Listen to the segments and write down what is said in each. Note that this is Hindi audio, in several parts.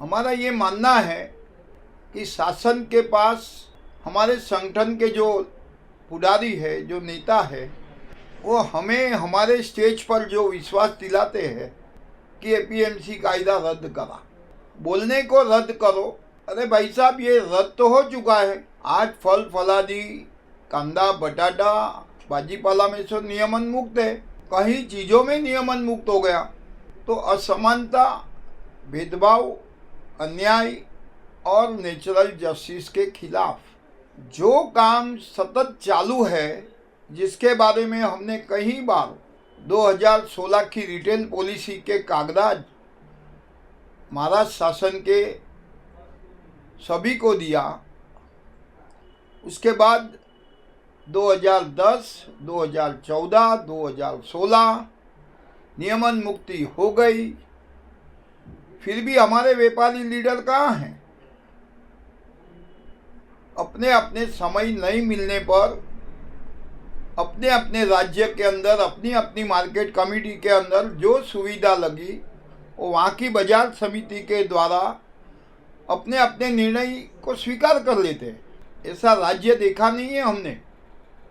हमारा ये मानना है कि शासन के पास हमारे संगठन के जो पुजारी है, जो नेता है, वो हमें हमारे स्टेज पर जो विश्वास दिलाते हैं कि एपीएमसी कायदा रद्द करा, बोलने को रद्द करो। अरे भाई साहब, ये रद्द तो हो चुका है। आज फल फलादी, कांदा, बटाटा, भाजीपाला में से नियमन मुक्त है, कई चीज़ों में नियमन मुक्त हो गया। तो असमानता, भेदभाव, अन्याय और नेचुरल जस्टिस के खिलाफ जो काम सतत चालू है, जिसके बारे में हमने कई बार 2016 की रिटेल पॉलिसी के कागजात महाराष्ट्र शासन के सभी को दिया। उसके बाद 2010, 2014, 2016 नियमन मुक्ति हो गई। फिर भी हमारे व्यापारी लीडर कहाँ हैं? अपने अपने समय नहीं मिलने पर अपने अपने राज्य के अंदर, अपनी अपनी मार्केट कमेटी के अंदर जो सुविधा लगी वो वहाँ की बाजार समिति के द्वारा अपने अपने निर्णय को स्वीकार कर लेते हैं। ऐसा राज्य देखा नहीं है हमने।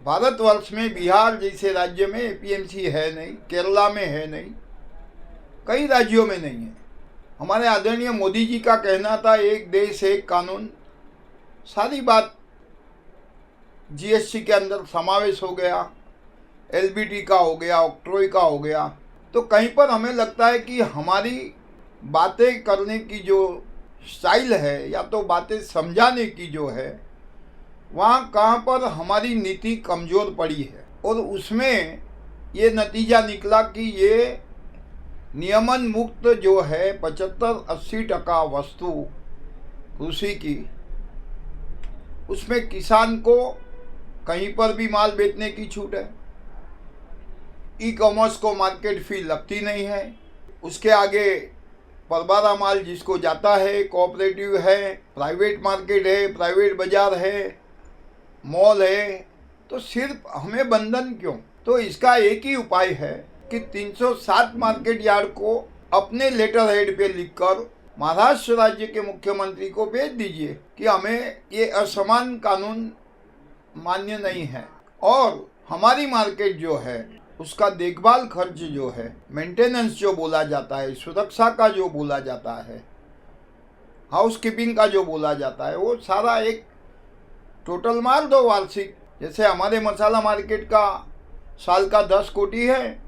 भारतवर्ष में बिहार जैसे राज्य में एपीएमसी है नहीं, केरला में है नहीं, कई राज्यों में नहीं है। हमारे आदरणीय मोदी जी का कहना था एक देश एक कानून, सारी बात जीएसटी के अंदर समावेश हो गया, एलबीटी का हो गया, ऑक्ट्रॉय का हो गया। तो कहीं पर हमें लगता है कि हमारी बातें करने की जो स्टाइल है या तो बातें समझाने की जो है, वहाँ कहाँ पर हमारी नीति कमज़ोर पड़ी है। और उसमें ये नतीजा निकला कि ये नियमन मुक्त जो है 75-80% वस्तु कृषि की, उसमें किसान को कहीं पर भी माल बेचने की छूट है। ई कॉमर्स को मार्केट फी लगती नहीं है। उसके आगे परबारा माल जिसको जाता है, कोऑपरेटिव है, प्राइवेट मार्केट है, प्राइवेट बाजार है, मॉल है, तो सिर्फ हमें बंधन क्यों? तो इसका एक ही उपाय है कि 307 मार्केट यार्ड को अपने लेटर हेड पे लिखकर महाराष्ट्र राज्य के मुख्यमंत्री को भेज दीजिए कि हमें ये असमान कानून मान्य नहीं है और हमारी मार्केट जो है उसका देखभाल खर्च जो है, मेंटेनेंस जो बोला जाता है, सुरक्षा का जो बोला जाता है, हाउसकीपिंग का जो बोला जाता है, वो सारा एक टोटल मार दो वार्षिक। जैसे हमारे मसाला मार्केट का साल का 10 कोटी है,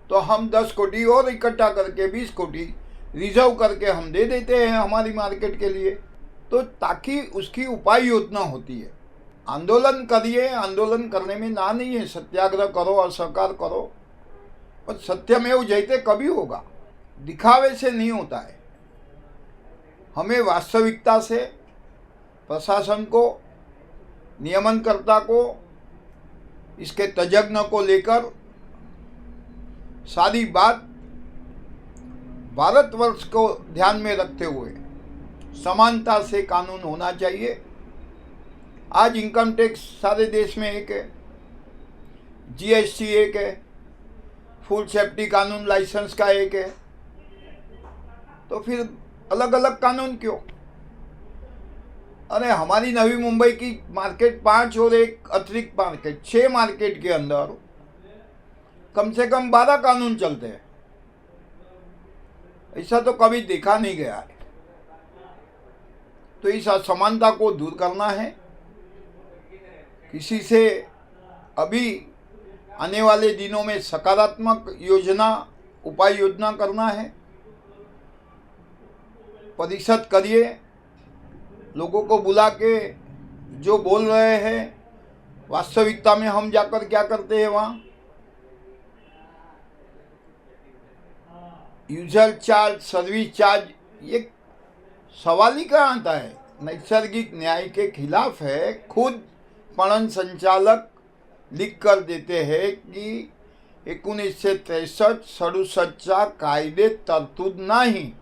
तो हम 10 कोटी और इकट्ठा करके 20 कोटी रिजर्व करके हम दे देते हैं हमारी मार्केट के लिए, तो ताकि उसकी उपाय योजना होती है। आंदोलन करिए, आंदोलन करने में ना नहीं है, सत्याग्रह करो, असहकार करो, पर सत्यमेव जयते कभी होगा, दिखावे से नहीं होता है। हमें वास्तविकता से प्रशासन को, नियमनकर्ता को, इसके तज्ञ को लेकर सारी बात भारतवर्ष को ध्यान में रखते हुए समानता से कानून होना चाहिए। आज इनकम टैक्स सारे देश में एक है, जीएसटी एक है, फूड सेफ्टी कानून लाइसेंस का एक है, तो फिर अलग अलग कानून क्यों? अरे हमारी नवी मुंबई की मार्केट 5 और एक अतिरिक्त मार्केट, 6 मार्केट के अंदर कम से कम 12 कानून चलते हैं। ऐसा तो कभी देखा नहीं गया है। तो इस असमानता को दूर करना है। किसी से अभी आने वाले दिनों में सकारात्मक योजना, उपाय योजना करना है। परिषद करिए, लोगों को बुला के जो बोल रहे हैं, वास्तविकता में हम जाकर क्या करते हैं वहाँ। यूजर चार्ज, सर्विस चार्ज, ये सवाल ही कहाँ आता है? नैसर्गिक न्याय के खिलाफ है। खुद पणन संचालक लिख कर देते हैं कि 1963-67 कायदे तरतूद नहीं।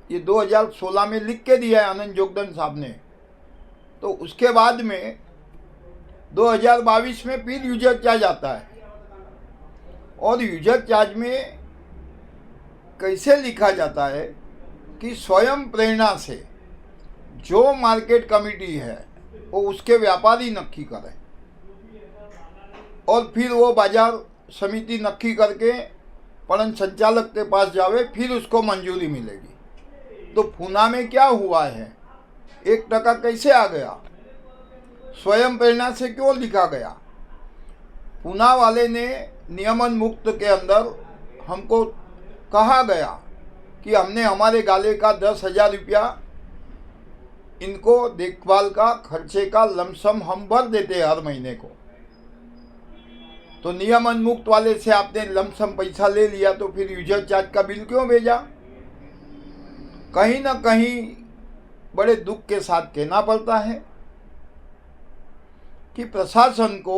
ये 2016 में लिख के दिया है आनंद जोगदंड साहब ने। तो उसके बाद में 2022 में फिर यूजर चार्ज आता है, और यूजर चार्ज में कैसे लिखा जाता है कि स्वयं प्रेरणा से जो मार्केट कमेटी है वो उसके व्यापारी नक्की करें और फिर वो बाजार समिति नक्की करके पणन संचालक के पास जावे, फिर उसको मंजूरी मिलेगी। तो पूना में क्या हुआ है, 1% कैसे आ गया, स्वयं प्रेरणा से क्यों लिखा गया? पूना वाले ने नियमन मुक्त के अंदर हमको कहा गया कि हमने हमारे गाले का 10,000 रुपया इनको देखभाल का खर्चे का लमसम हम भर देते हैं हर महीने को। तो नियमन मुक्त वाले से आपने लमसम पैसा ले लिया तो फिर यूजर चार्ज का बिल क्यों भेजा? कहीं ना कहीं बड़े दुख के साथ कहना पड़ता है कि प्रशासन को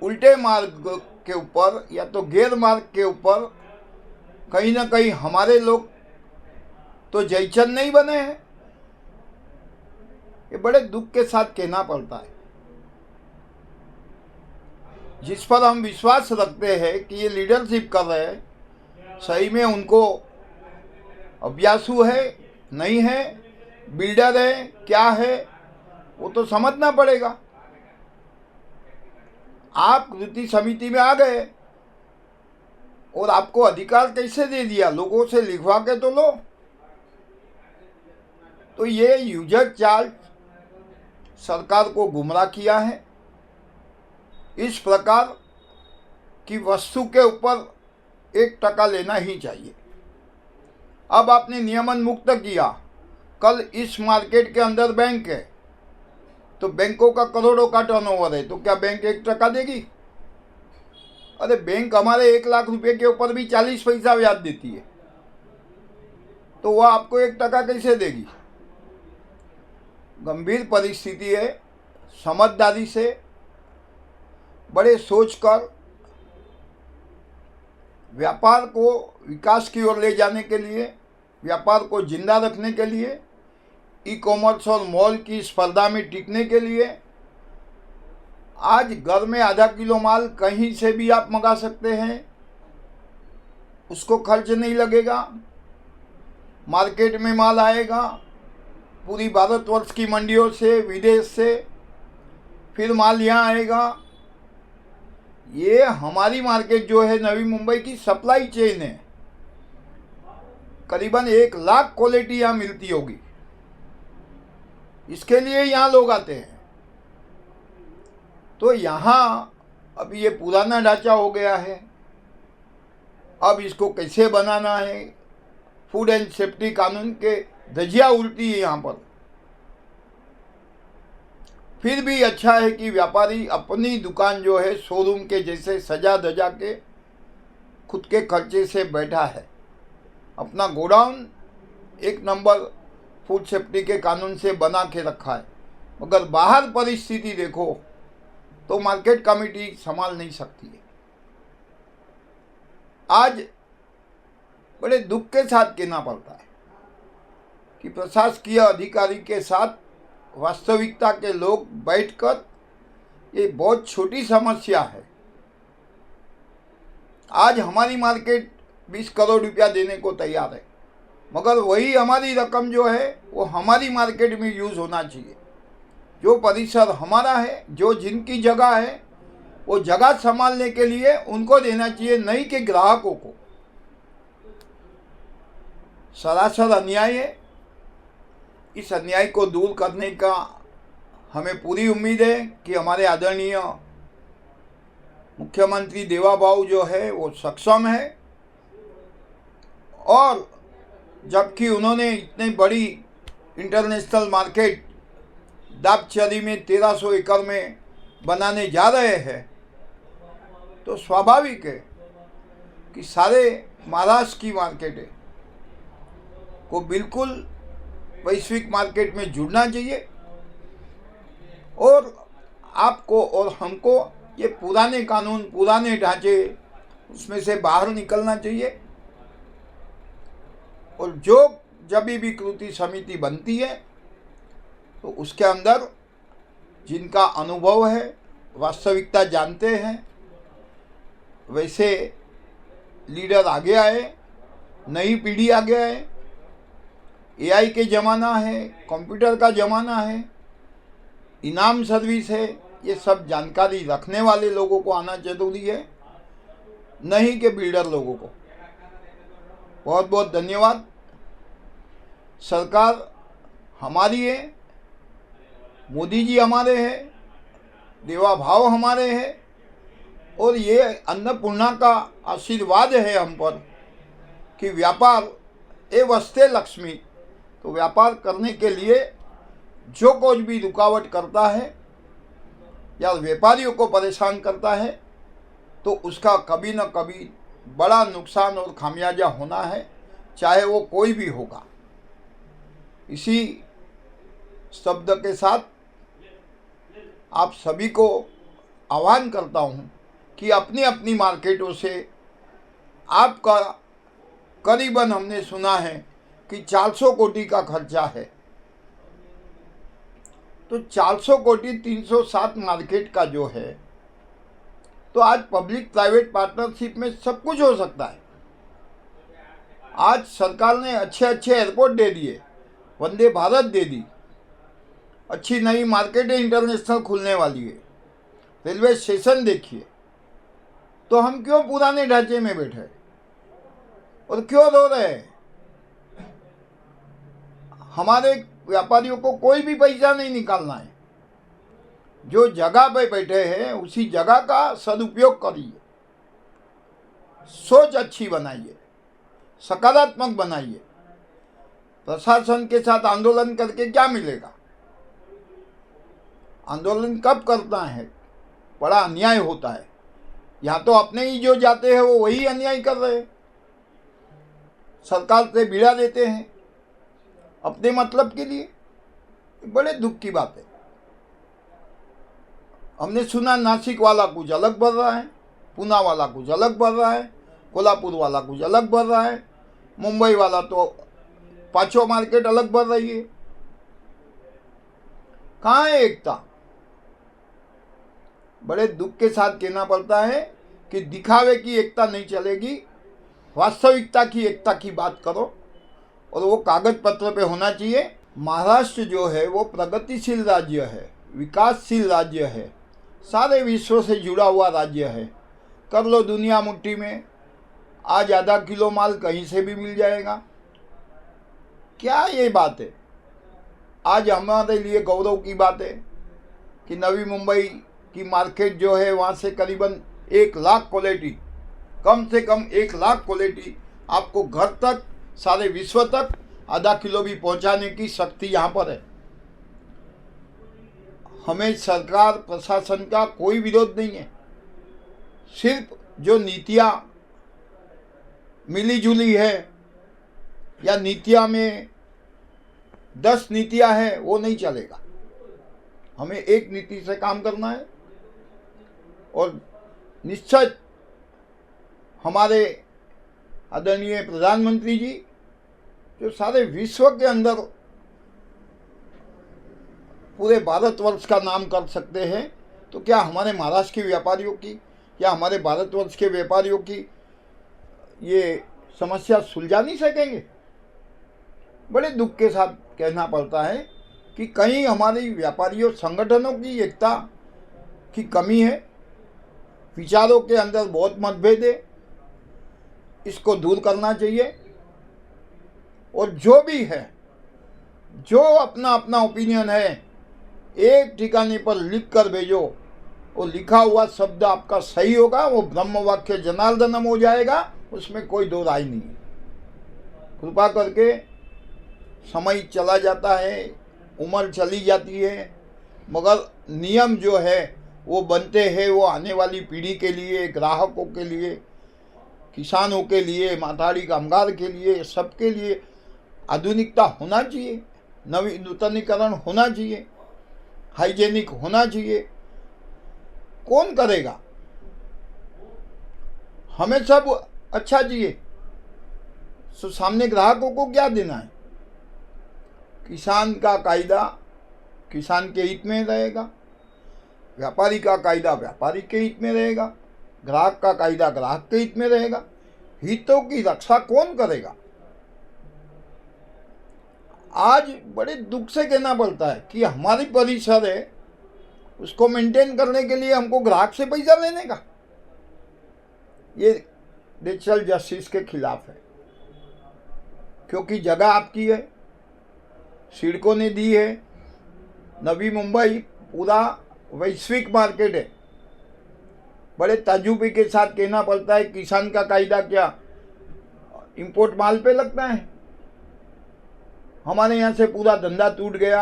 उल्टे मार्ग के ऊपर या तो गैर मार्ग के ऊपर कहीं ना कहीं हमारे लोग तो जयचंद नहीं बने हैं। ये बड़े दुख के साथ कहना पड़ता है। जिस पर हम विश्वास रखते हैं कि ये लीडरशिप कर रहे हैं, सही में उनको अभ्यासु है नहीं है, बिल्डर है क्या है, वो तो समझना पड़ेगा। आप कृति समिति में आ गए और आपको अधिकार कैसे दे दिया? लोगों से लिखवा के तो लो। तो ये यूजर चार्ज सरकार को गुमराह किया है। इस प्रकार की वस्तु के ऊपर 1% लेना ही चाहिए। अब आपने नियमन मुक्त किया, कल इस मार्केट के अंदर बैंक है तो बैंकों का करोड़ों का टर्नओवर है, तो क्या बैंक 1% देगी? अरे बैंक हमारे 1 लाख रुपए के ऊपर भी 40 पैसा ब्याज देती है, तो वह आपको 1% कैसे देगी? गंभीर परिस्थिति है। समझदारी से, बड़े सोचकर व्यापार को विकास की ओर ले जाने के लिए, व्यापार को जिंदा रखने के लिए, ई कॉमर्स और मॉल की स्पर्धा में टिकने के लिए आज घर में आधा किलो माल कहीं से भी आप मंगा सकते हैं, उसको खर्च नहीं लगेगा। मार्केट में माल आएगा पूरी भारतवर्ष की मंडियों से, विदेश से, फिर माल यहाँ आएगा। ये हमारी मार्केट जो है नवी मुंबई की सप्लाई चेन है। करीबन 1 लाख क्वालिटी यहाँ मिलती होगी, इसके लिए यहाँ लोग आते हैं। तो यहाँ अभी ये पुराना ढांचा हो गया है, अब इसको कैसे बनाना है, फूड एंड सेफ्टी कानून के धज्जियाँ उड़ती है यहाँ पर। फिर भी अच्छा है कि व्यापारी अपनी दुकान जो है शोरूम के जैसे सजा धजा के खुद के खर्चे से बैठा है, अपना गोडाउन 1 नंबर फूड सेफ्टी के कानून से बना के रखा है। मगर बाहर परिस्थिति देखो तो मार्केट कमेटी संभाल नहीं सकती है। आज बड़े दुख के साथ कहना पड़ता है कि प्रशासकीय अधिकारी के साथ वास्तविकता के लोग बैठकर ये बहुत छोटी समस्या है। आज हमारी मार्केट 20 करोड़ रुपया देने को तैयार है, मगर वही हमारी रकम जो है वो हमारी मार्केट में यूज़ होना चाहिए। जो परिसर हमारा है, जो जिनकी जगह है, वो जगह संभालने के लिए उनको देना चाहिए, नहीं कि ग्राहकों को। सरासर अन्याय है। इस अन्याय को दूर करने का हमें पूरी उम्मीद है कि हमारे आदरणीय मुख्यमंत्री देवाबाबू जो है वो सक्षम है, और जबकि उन्होंने इतनी बड़ी इंटरनेशनल मार्केट दापचरी में 1300 एकड़ में बनाने जा रहे हैं, तो स्वाभाविक है कि सारे महाराष्ट्र की मार्केटें को बिल्कुल वैश्विक मार्केट में जुड़ना चाहिए। और आपको और हमको ये पुराने कानून, पुराने ढांचे, उसमें से बाहर निकलना चाहिए। और जो जब भी कृति समिति बनती है तो उसके अंदर जिनका अनुभव है, वास्तविकता जानते हैं, वैसे लीडर आगे आए, नई पीढ़ी आ गया है, एआई के ज़माना है, कंप्यूटर का ज़माना है, इनाम सर्विस है। ये सब जानकारी रखने वाले लोगों को आना जरूरी है, नहीं कि बिल्डर लोगों को। बहुत बहुत धन्यवाद। सरकार हमारी है, मोदी जी हमारे हैं, देवा भाव हमारे हैं, और ये अन्नपूर्णा का आशीर्वाद है हम पर कि व्यापार ए वस्ते लक्ष्मी। तो व्यापार करने के लिए जो कुछ भी रुकावट करता है या व्यापारियों को परेशान करता है, तो उसका कभी न कभी बड़ा नुकसान और खामियाजा होना है, चाहे वो कोई भी होगा। इसी शब्द के साथ आप सभी को आह्वान करता हूँ कि अपनी अपनी मार्केटों से आपका करीबन हमने सुना है कि 400 कोटि का खर्चा है। तो 400 कोटि 307 मार्केट का जो है, तो आज पब्लिक प्राइवेट पार्टनरशिप में सब कुछ हो सकता है। आज सरकार ने अच्छे अच्छे एयरपोर्ट दे दिए, वंदे भारत दे दी, अच्छी नई मार्केटें इंटरनेशनल खुलने वाली है, रेलवे स्टेशन देखिए। तो हम क्यों पुराने ढांचे में बैठे और क्यों रो रहे हैं? हमारे व्यापारियों को कोई भी पैसा नहीं निकालना है। जो जगह पे बैठे हैं उसी जगह का सदुपयोग करिए, सोच अच्छी बनाइए, सकारात्मक बनाइए। प्रशासन के साथ आंदोलन करके क्या मिलेगा? आंदोलन कब करना है? बड़ा अन्याय होता है। यहाँ तो अपने ही जो जाते हैं वो वही अन्याय कर रहे हैं, सरकार से भिड़ा देते हैं अपने मतलब के लिए। बड़े दुख की बात है। हमने सुना नासिक वाला कुछ अलग बढ़ रहा है, पूना वाला कुछ अलग बढ़ रहा है, कोल्हापुर वाला कुछ अलग बढ़ रहा है, मुंबई वाला तो पांचों मार्केट अलग बढ़ रही है। कहाँ है एकता? बड़े दुख के साथ कहना पड़ता है कि दिखावे की एकता नहीं चलेगी, वास्तविकता की एकता की बात करो, और वो कागज पत्र पे होना चाहिए। महाराष्ट्र जो है वो प्रगतिशील राज्य है, विकासशील राज्य है, सारे विश्व से जुड़ा हुआ राज्य है। कर लो दुनिया मुट्ठी में। आज आधा किलो माल कहीं से भी मिल जाएगा। क्या ये बात है? आज हमारे लिए गौरव की बात है कि नवी मुंबई की मार्केट जो है वहाँ से करीबन 1 लाख क्वालिटी, कम से कम 1 लाख क्वालिटी आपको घर तक, सारे विश्व तक आधा किलो भी पहुँचाने की शक्ति यहाँ पर है। हमें सरकार प्रशासन का कोई विरोध नहीं है, सिर्फ जो नीतियाँ मिली जुली है या नीतियाँ में 10 नीतियाँ हैं वो नहीं चलेगा। हमें एक नीति से काम करना है, और निश्चय हमारे आदरणीय प्रधानमंत्री जी जो सारे विश्व के अंदर पूरे भारतवर्ष का नाम कर सकते हैं, तो क्या हमारे महाराष्ट्र के व्यापारियों की या हमारे भारतवर्ष के व्यापारियों की ये समस्या सुलझा नहीं सकेंगे? बड़े दुख के साथ कहना पड़ता है कि कहीं हमारी व्यापारियों संगठनों की एकता की कमी है, विचारों के अंदर बहुत मतभेद है, इसको दूर करना चाहिए। और जो भी है, जो अपना अपना ओपिनियन है, एक ठिकाने पर लिख कर भेजो। वो लिखा हुआ शब्द आपका सही होगा, वो ब्रह्म वाक्य जनार्दनम हो जाएगा, उसमें कोई दो राय नहीं है। कृपा करके, समय चला जाता है, उम्र चली जाती है, मगर नियम जो है वो बनते हैं, वो आने वाली पीढ़ी के लिए, ग्राहकों के लिए, किसानों के लिए, माथाड़ी कामगार के लिए, सबके लिए आधुनिकता होना चाहिए, नूतनीकरण होना चाहिए, हाइजेनिक होना चाहिए। कौन करेगा? हमें सब अच्छा चाहिए, तो सामने ग्राहकों को क्या देना है? किसान का कायदा किसान के हित में रहेगा, व्यापारी का कायदा व्यापारी के हित में रहेगा, ग्राहक का कायदा ग्राहक के हित में रहेगा। हितों की रक्षा कौन करेगा? आज बड़े दुख से कहना पड़ता है कि हमारी परिसर है, उसको मेंटेन करने के लिए हमको ग्राहक से पैसा लेने का। ये नेचुरल जस्टिस के खिलाफ है, क्योंकि जगह आपकी है, सिडको ने दी है। नवी मुंबई पूरा वैश्विक मार्केट है। बड़े तजुर्बे के साथ कहना पड़ता है, किसान का कायदा क्या इंपोर्ट माल पे लगता है? हमारे यहाँ से पूरा धंधा टूट गया।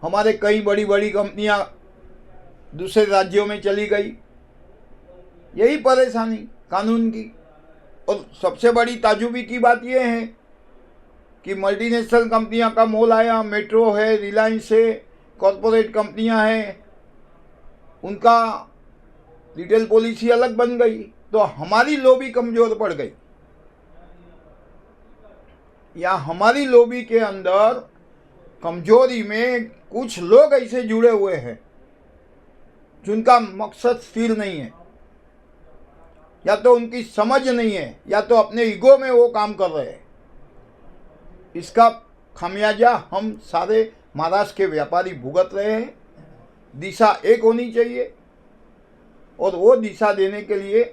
हमारे कई बड़ी बड़ी कंपनियां दूसरे राज्यों में चली गई। यही परेशानी कानून की। और सबसे बड़ी ताजुबी की बात यह है कि मल्टीनेशनल कंपनियां का मोल आया। मेट्रो है, रिलायंस है, कॉरपोरेट कंपनियां हैं, उनका रिटेल पॉलिसी अलग बन गई, तो हमारी लॉबी कमज़ोर पड़ गई। या हमारी लॉबी के अंदर कमजोरी में कुछ लोग ऐसे जुड़े हुए हैं जिनका मकसद स्थिर नहीं है, या तो उनकी समझ नहीं है, या तो अपने ईगो में वो काम कर रहे हैं। इसका खामियाजा हम सारे महाराष्ट्र के व्यापारी भुगत रहे हैं। दिशा एक होनी चाहिए, और वो दिशा देने के लिए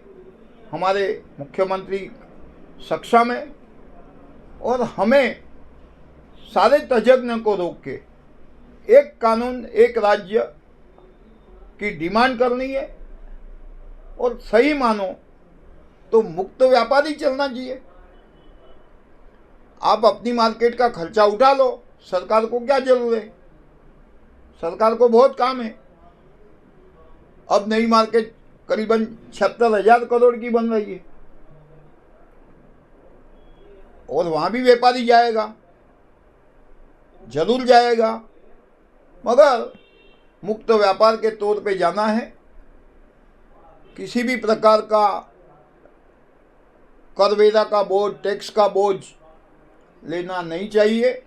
हमारे मुख्यमंत्री सक्षम है। और हमें सारे तज्ञ को रोक के एक कानून एक राज्य की डिमांड करनी है। और सही मानो तो मुक्त व्यापार ही चलना चाहिए। आप अपनी मार्केट का खर्चा उठा लो, सरकार को क्या जरूरत है? सरकार को बहुत काम है। अब नई मार्केट करीबन 76,000 करोड़ की बन रही है, और वहाँ भी व्यापारी जाएगा, जरूर जाएगा, मगर मुक्त व्यापार के तौर पे जाना है। किसी भी प्रकार का करवेरा का बोझ, टैक्स का बोझ लेना नहीं चाहिए।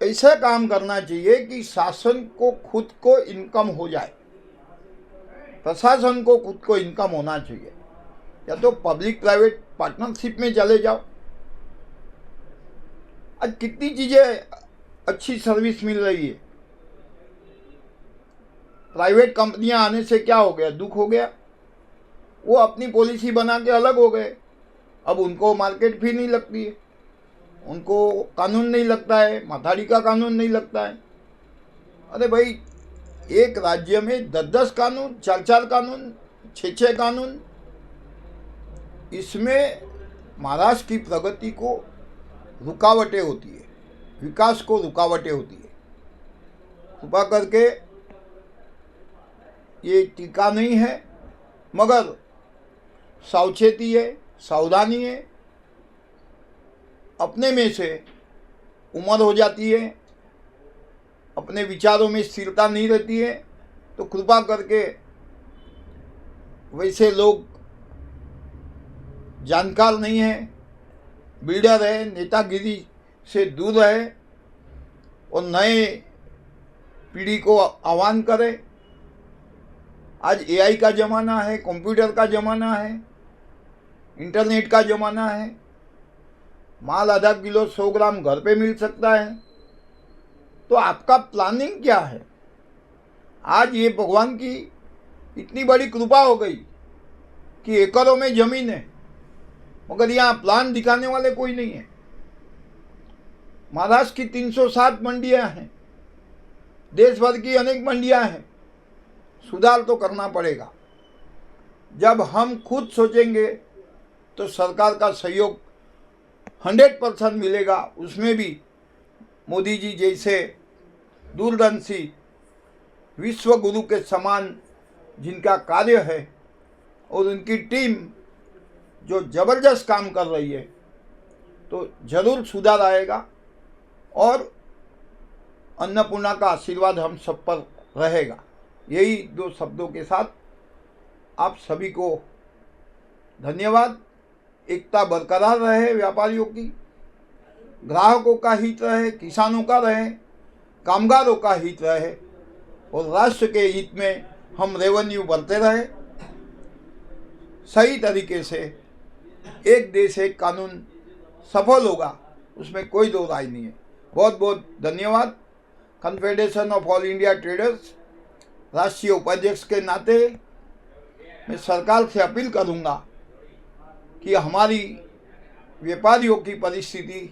ऐसा काम करना चाहिए कि शासन को खुद को इनकम हो जाए, प्रशासन को खुद को इनकम होना चाहिए। या तो पब्लिक प्राइवेट पार्टनरशिप में चले जाओ। आज कितनी चीज़ें अच्छी सर्विस मिल रही है। प्राइवेट कंपनियां आने से क्या हो गया? दुख हो गया। वो अपनी पॉलिसी बना के अलग हो गए। अब उनको मार्केट फी नहीं लगती है, उनको कानून नहीं लगता है, माथाड़ी का कानून नहीं लगता है। अरे भाई, एक राज्य में 10-10 कानून, 4-4 कानून, 6-6 कानून, इसमें महाराष्ट्र की प्रगति को रुकावटें होती है, विकास को रुकावटें होती है। कृपा करके ये टीका नहीं है, मगर सावचेती है, सावधानी है। अपने में से उम्र हो जाती है, अपने विचारों में स्थिरता नहीं रहती है, तो कृपा करके वैसे लोग जानकार नहीं है, बिल्डर है, नेतागिरी से दूर रहे और नए पीढ़ी को आह्वान करे। आज एआई का ज़माना है, कंप्यूटर का ज़माना है, इंटरनेट का ज़माना है। माल आधा किलो 100 ग्राम घर पे मिल सकता है। तो आपका प्लानिंग क्या है? आज ये भगवान की इतनी बड़ी कृपा हो गई कि एकड़ों में ज़मीन है, मगर यहाँ प्लान दिखाने वाले कोई नहीं है। महाराष्ट्र की 307 मंडियाँ हैं, देश भर की अनेक मंडियाँ हैं। सुधार तो करना पड़ेगा। जब हम खुद सोचेंगे तो सरकार का सहयोग 100% मिलेगा। उसमें भी मोदी जी जैसे दूरदर्शी विश्व गुरु के समान जिनका कार्य है, और उनकी टीम जो ज़बरदस्त काम कर रही है, तो ज़रूर सुधार आएगा। और अन्नपूर्णा का आशीर्वाद हम सब पर रहेगा। यही 2 शब्दों के साथ आप सभी को धन्यवाद। एकता बरकरार रहे, व्यापारियों की, ग्राहकों का हित रहे, किसानों का रहे, कामगारों का हित रहे, और राष्ट्र के हित में हम रेवेन्यू बढ़ते रहे। सही तरीके से एक देश एक कानून सफल होगा, उसमें कोई दो राय नहीं है। बहुत बहुत धन्यवाद। Confederation of all India traders राष्ट्रीय उपाध्यक्ष के नाते मैं सरकार से अपील करूंगा कि हमारी व्यापारियों की परिस्थिति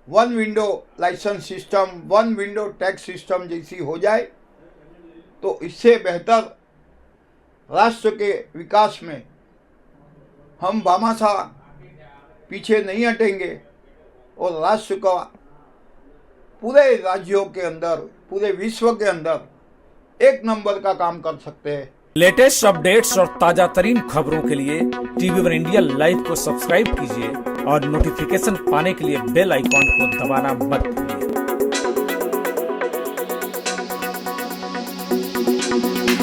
one window licence system, one window tax system जैसी हो जाए तो इससे बेहतर राष्ट्र के विकास में हम भामाशाह पीछे नहीं हटेंगे और राष्ट्र का पूरे राज्यों के अंदर, पूरे विश्व के अंदर एक नंबर का काम कर सकते हैं। लेटेस्ट अपडेट्स और ताजा तरीन खबरों के लिए TV1 इंडिया लाइव को सब्सक्राइब कीजिए और नोटिफिकेशन पाने के लिए बेल आइकॉन को दबाना मत भूलिए।